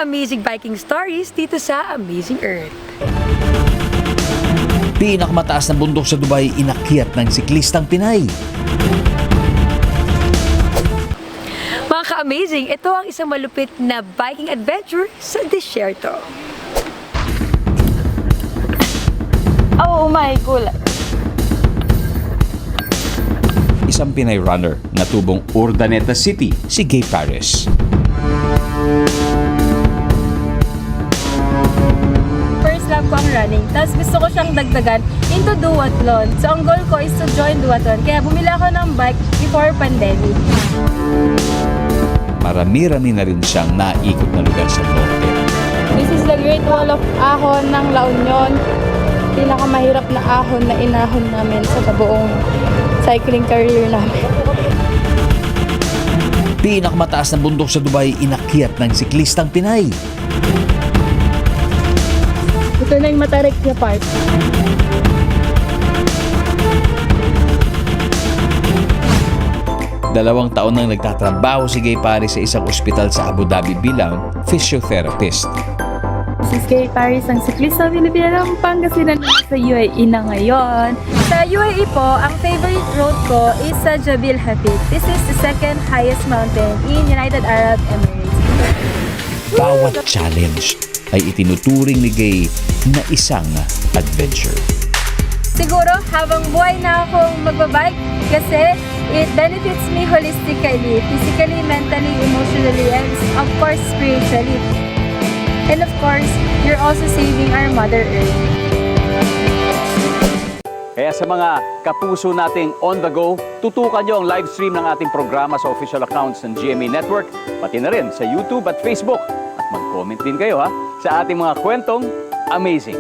mga amazing biking stories dito sa Amazing Earth. Pinakamataas na bundok sa Dubai inakyat ng siklistang Pinay. Mga ka-amazing, ito ang isang malupit na biking adventure sa disyerto. Oh my God! Isang Pinay runner na tubong Urdaneta City, si Gay Paris. First love ko ang running. Tapos gusto ko siyang dagdagan into duathlon. So ang goal ko is to join duathlon. Kaya bumili ako ng bike before pandemic. Marami-rami na rin siyang naikot na lugar sa norte. This is the Great Wall of Ahon ng La Union. Pinakamahirap na ahon na inahon namin sa buong cycling career namin. Pinakamataas na bundok sa Dubai inakyat ng siklistang Pinay. Ito na yung Matarik na part. Dalawang taon nang nagtatrabaho si Gay Paris sa isang ospital sa Abu Dhabi bilang physiotherapist. This is Gay Paris, ang siklista Pilipino ng Pangasinan sa UAE na ngayon. Sa UAE po, ang favorite road ko is sa Jabil Hafid. This is the second highest mountain in United Arab Emirates. Bawat challenge ay itinuturing ni Gay na isang adventure. Siguro habang buhay na akong magbabike kasi it benefits me holistically, physically, mentally, emotionally, and of course spiritually. And of course, you're also saving our Mother Earth. Kaya sa mga kapuso nating on the go, tutukan nyo ang live stream ng ating programa sa official accounts ng GMA Network, pati na rin sa YouTube at Facebook. At mag-comment din kayo sa ating mga kwentong amazing.